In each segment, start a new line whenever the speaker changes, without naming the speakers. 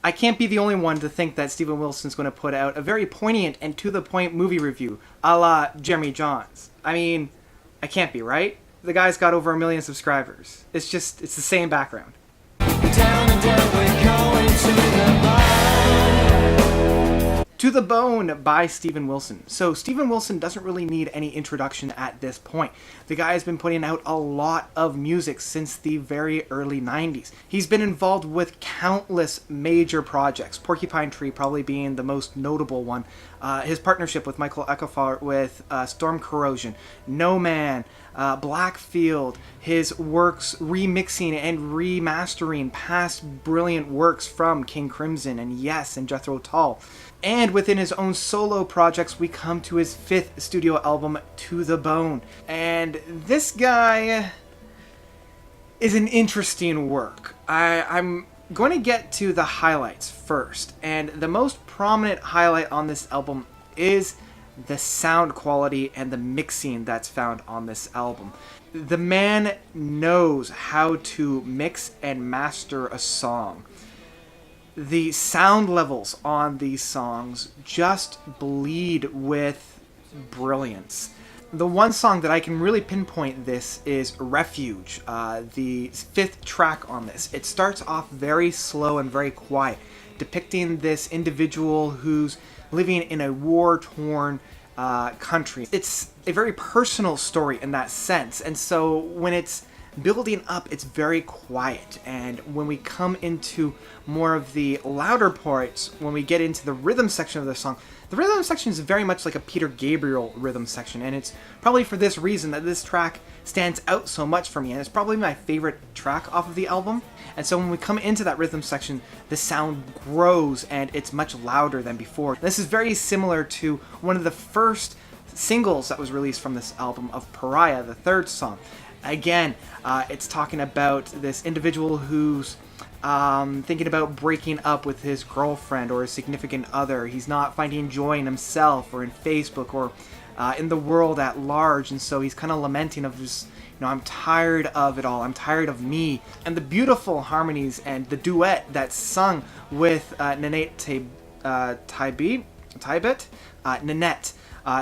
I can't be the only one to think that Steven Wilson's going to put out a very poignant and to-the-point movie review, a la Jeremy Johns. I mean, I can't be, right? The guy's got over 1 million subscribers. It's the same background.
Down and down we're going to the bone.
To the Bone by Steven Wilson. So Steven Wilson doesn't really need any introduction at this point. The guy has been putting out a lot of music since the very early 90s. He's been involved with countless major projects, Porcupine Tree probably being the most notable one. His partnership with Michael Eckelfart with Storm Corrosion, No Man, Blackfield, his works remixing and remastering past brilliant works from King Crimson and Yes and Jethro Tull. And within his own solo projects, we come to his 5th studio album, To the Bone. And this guy is an interesting work. I'm going to get to the highlights first. And the most prominent highlight on this album is the sound quality and the mixing that's found on this album. The man knows how to mix and master a song. The sound levels on these songs just bleed with brilliance. The one song that I can really pinpoint this is Refuge, the 5th track on this. It starts off very slow and very quiet, depicting this individual who's living in a war-torn country. It's a very personal story in that sense, and so when it's building up, it's very quiet, and when we come into more of the louder parts, when we get into the rhythm section of the song, the rhythm section is very much like a Peter Gabriel rhythm section, and it's probably for this reason that this track stands out so much for me, and it's probably my favorite track off of the album. And so when we come into that rhythm section, the sound grows and it's much louder than before. This is very similar to one of the first singles that was released from this album of Pariah, the 3rd song. Again, it's talking about this individual who's thinking about breaking up with his girlfriend or his significant other. He's not finding joy in himself or in Facebook or in the world at large, and so he's kind of lamenting of just, I'm tired of it all. I'm tired of me. And the beautiful harmonies and the duet that's sung with Nanette Nanette.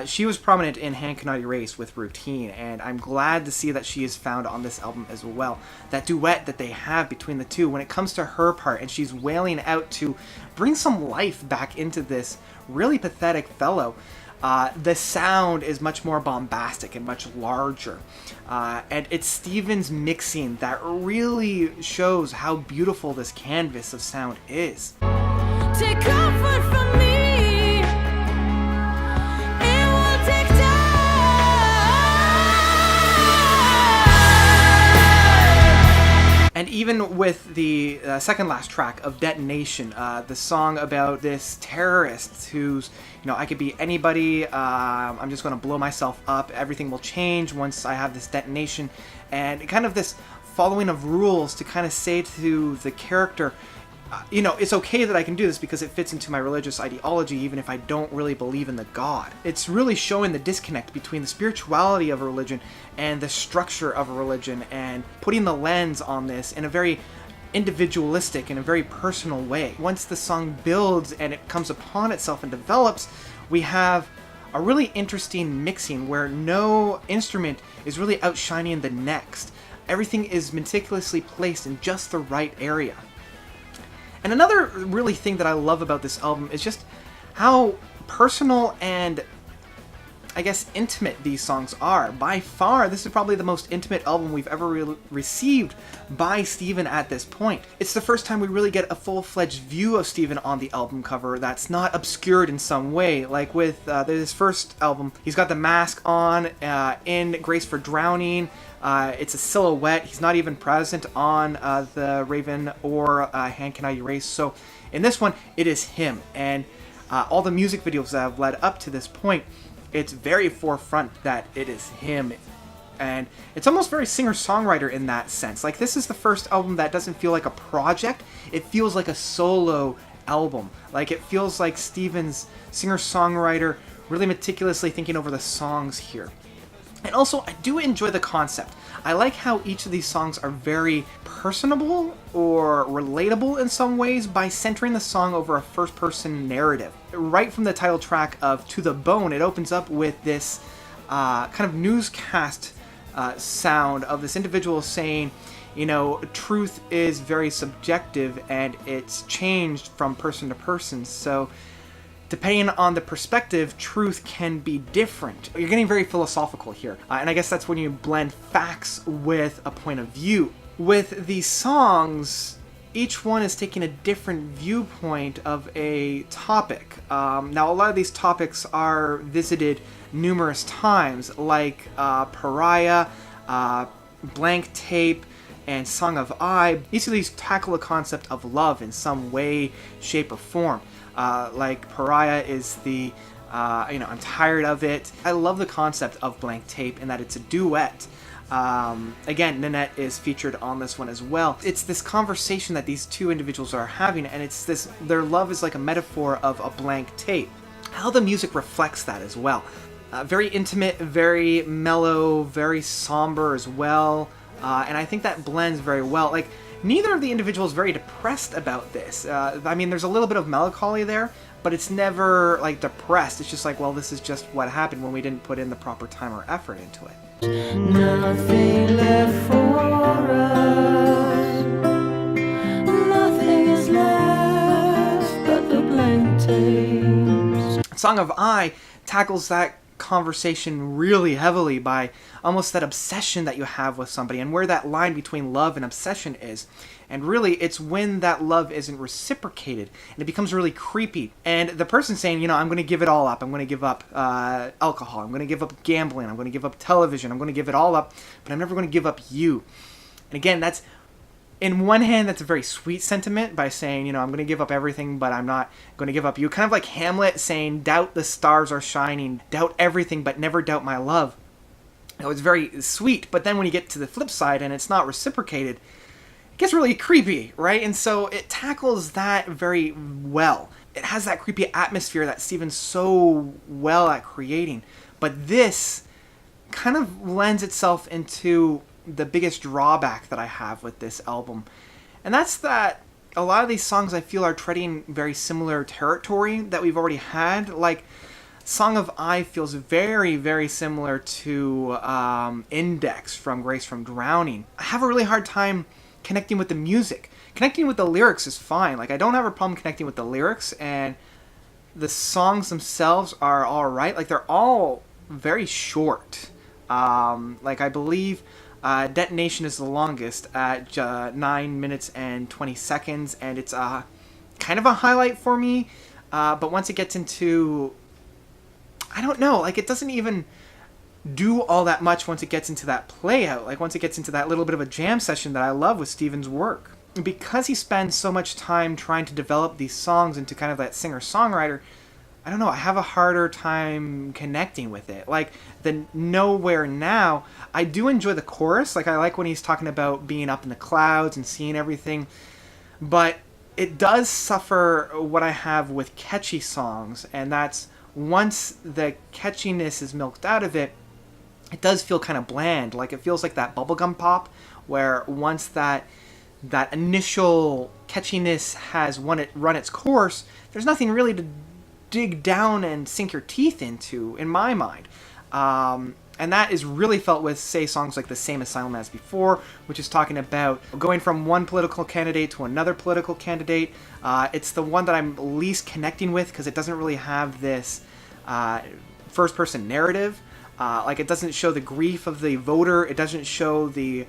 She was prominent in Hand Cannot Erase with Routine, and I'm glad to see that she is found on this album as well. That duet that they have between the two, when it comes to her part and she's wailing out to bring some life back into this really pathetic fellow, the sound is much more bombastic and much larger. And it's Steven's mixing that really shows how beautiful this canvas of sound is.
Take comfort from me.
And even with the second last track of Detonation, the song about this terrorist who's, I could be anybody, I'm just going to blow myself up, everything will change once I have this detonation, and kind of this following of rules to kind of say to the character, it's okay that I can do this because it fits into my religious ideology even if I don't really believe in the God. It's really showing the disconnect between the spirituality of a religion and the structure of a religion, and putting the lens on this in a very individualistic and a very personal way. Once the song builds and it comes upon itself and develops, we have a really interesting mixing where no instrument is really outshining the next. Everything is meticulously placed in just the right area. And another really thing that I love about this album is just how personal and, I guess, intimate these songs are. By far, this is probably the most intimate album we've ever received by Steven at this point. It's the first time we really get a full-fledged view of Steven on the album cover that's not obscured in some way. Like with this first album, he's got the mask on in Grace for Drowning. It's a silhouette. He's not even present on the Raven or Hand Can I Erase. So in this one, it is him. And all the music videos that have led up to this point, it's very forefront that it is him. And it's almost very singer-songwriter in that sense. Like, this is the first album that doesn't feel like a project. It feels like a solo album. Like, it feels like Steven's singer-songwriter really meticulously thinking over the songs here. And also, I do enjoy the concept. I like how each of these songs are very personable or relatable in some ways by centering the song over a first-person narrative. Right from the title track of To the Bone, it opens up with this kind of newscast sound of this individual saying, you know, truth is very subjective and it's changed from person to person. So depending on the perspective, truth can be different. You're getting very philosophical here. And I guess that's when you blend facts with a point of view. With these songs, each one is taking a different viewpoint of a topic. Now, a lot of these topics are visited numerous times, like Pariah, Blank Tape, and Song of I. Each of these tackle the concept of love in some way, shape, or form. Like Pariah is the, I'm tired of it. I love the concept of Blank Tape in that it's a duet. Again, Nanette is featured on this one as well. It's this conversation that these two individuals are having, and it's this, their love is like a metaphor of a blank tape. How the music reflects that as well. Very intimate, very mellow, very somber as well. And I think that blends very well. Like, neither of the individuals is very depressed about this. I mean, there's a little bit of melancholy there, but it's never, like, depressed. It's just like, well, this is just what happened when we didn't put in the proper time or effort into it.
Nothing left for us. Nothing is left but the blank tapes.
Song of I tackles that conversation really heavily by almost that obsession that you have with somebody and where that line between love and obsession is. And really, it's when that love isn't reciprocated and it becomes really creepy. And the person saying, you know, I'm going to give it all up. I'm going to give up alcohol. I'm going to give up gambling. I'm going to give up television. I'm going to give it all up, but I'm never going to give up you. And again, that's, in one hand, that's a very sweet sentiment by saying, you know, I'm going to give up everything, but I'm not going to give up you. Kind of like Hamlet saying, doubt the stars are shining, doubt everything, but never doubt my love. It was very sweet, but then when you get to the flip side and it's not reciprocated, it gets really creepy, right? And so it tackles that very well. It has that creepy atmosphere that Steven's so well at creating. But this kind of lends itself into the biggest drawback that I have with this album. And that's that a lot of these songs I feel are treading very similar territory that we've already had. Like, Song of I feels very, very similar to Index from Grace from Drowning. I have a really hard time connecting with the music. Connecting with the lyrics is fine. Like, I don't have a problem connecting with the lyrics, and the songs themselves are alright. Like, they're all very short. Like, I believe Detonation is the longest at 9 minutes and 20 seconds, and it's kind of a highlight for me. But once it gets into, I don't know, like, it doesn't even do all that much once it gets into that play out. Like, once it gets into that little bit of a jam session that I love with Steven's work. Because he spends so much time trying to develop these songs into kind of that singer-songwriter, I don't know, I have a harder time connecting with it. Like, the Nowhere Now, I do enjoy the chorus. Like, I like when he's talking about being up in the clouds and seeing everything. But it does suffer what I have with catchy songs, and that's once the catchiness is milked out of it, it does feel kind of bland. Like, it feels like that bubblegum pop, where once that initial catchiness has run its course, there's nothing really to dig down and sink your teeth into, in my mind. And that is really felt with, say, songs like The Same Asylum as Before, which is talking about going from one political candidate to another political candidate. It's the one that I'm least connecting with because it doesn't really have this first-person narrative. Like, it doesn't show the grief of the voter. It doesn't show the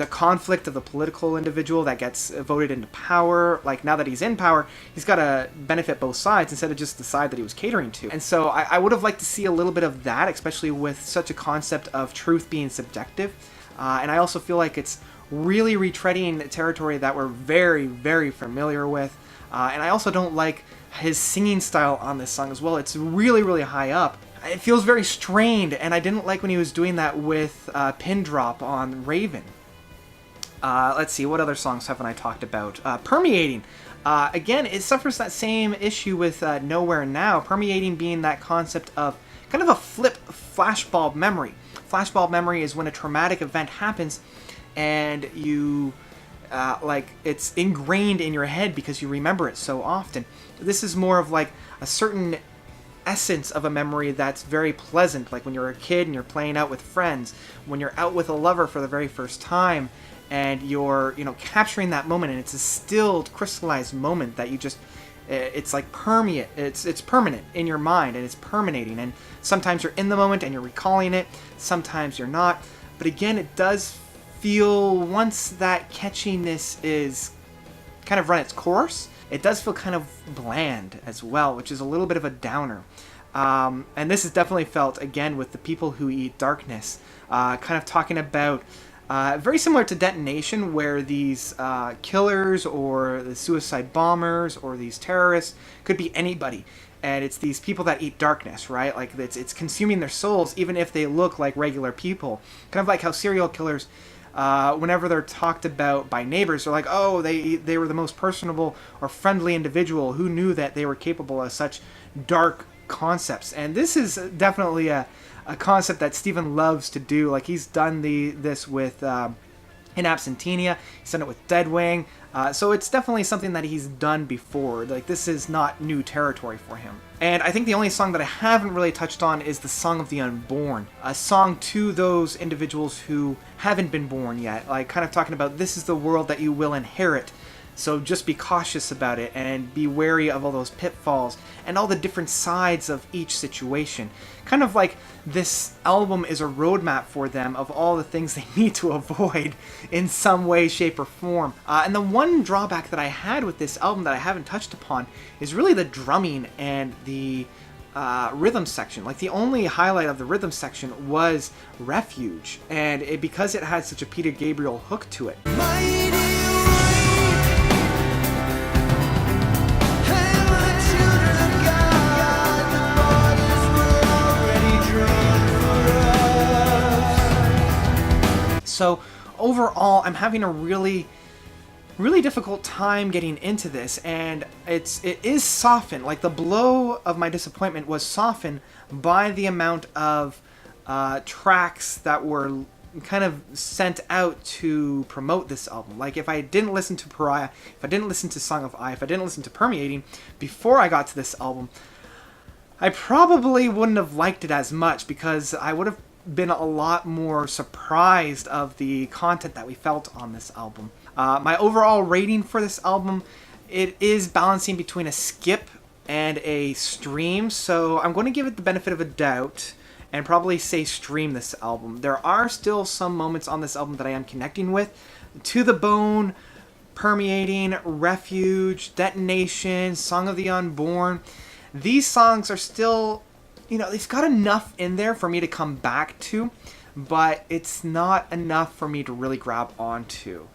conflict of the political individual that gets voted into power. Like, now that he's in power, he's got to benefit both sides instead of just the side that he was catering to. And so I would have liked to see a little bit of that, especially with such a concept of truth being subjective. And I also feel like it's really retreading territory that we're very, very familiar with. And I also don't like his singing style on this song as well. It's really, really high up. It feels very strained, and I didn't like when he was doing that with Pin Drop on Raven. Let's see, what other songs haven't I talked about? Permeating. Again, it suffers that same issue with Nowhere Now. Permeating being that concept of kind of a flip flashbulb memory. Flashbulb memory is when a traumatic event happens and you like it's ingrained in your head because you remember it so often. This is more of like a certain essence of a memory that's very pleasant, like when you're a kid and you're playing out with friends, when you're out with a lover for the very first time, and you're, you know, capturing that moment, and it's a stilled, crystallized moment that you just, it's like permeate, it's permanent in your mind, and it's permeating, and sometimes you're in the moment and you're recalling it, sometimes you're not, but again, it does feel, once that catchiness is kind of run its course, it does feel kind of bland as well, which is a little bit of a downer. And this is definitely felt, again, with The People Who Eat Darkness, kind of talking about, very similar to Detonation, where these killers or the suicide bombers or these terrorists could be anybody. And it's these people that eat darkness, right? Like it's consuming their souls, even if they look like regular people. Kind of like how serial killers, whenever they're talked about by neighbors, they're like, oh, they were the most personable or friendly individual. Who knew that they were capable of such dark concepts? And this is definitely a concept that Stephen loves to do. Like, he's done this with in Absentia, he's done it with Deadwing, so it's definitely something that he's done before. Like, this is not new territory for him. And I think the only song that I haven't really touched on is the Song of the Unborn, a song to those individuals who haven't been born yet, like kind of talking about this is the world that you will inherit. So just be cautious about it and be wary of all those pitfalls and all the different sides of each situation. Kind of like this album is a roadmap for them of all the things they need to avoid in some way, shape, or form. And the one drawback that I had with this album that I haven't touched upon is really the drumming and the rhythm section. Like, the only highlight of the rhythm section was Refuge, and because it had such a Peter Gabriel hook to it. So overall, I'm having a really difficult time getting into this, and it is softened. Like, the blow of my disappointment was softened by the amount of tracks that were kind of sent out to promote this album. Like, if I didn't listen to Pariah, if I didn't listen to Song of I, if I didn't listen to Permeating before I got to this album, I probably wouldn't have liked it as much, because I would have been a lot more surprised of the content that we felt on this album. My overall rating for this album, it is balancing between a skip and a stream, so I'm going to give it the benefit of a doubt and probably say stream this album. There are still some moments on this album that I am connecting with. To the Bone, Permeating, Refuge, Detonation, Song of the Unborn. These songs are still, you know, they've got enough in there for me to come back to, but it's not enough for me to really grab onto.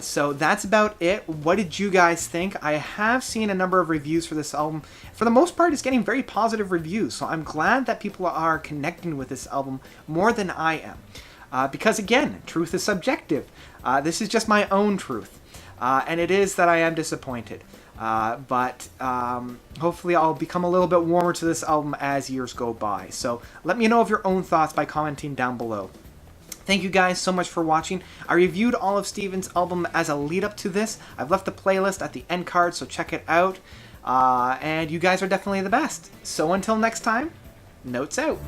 So that's about it. What did you guys think? I have seen a number of reviews for this album. For the most part, it's getting very positive reviews, so I'm glad that people are connecting with this album more than I am. Because again, truth is subjective. This is just my own truth. And it is that I am disappointed. But hopefully I'll become a little bit warmer to this album as years go by. So let me know of your own thoughts by commenting down below. Thank you guys so much for watching. I reviewed all of Stephen's album as a lead up to this. I've left a playlist at the end card, so check it out. And you guys are definitely the best. So until next time, notes out.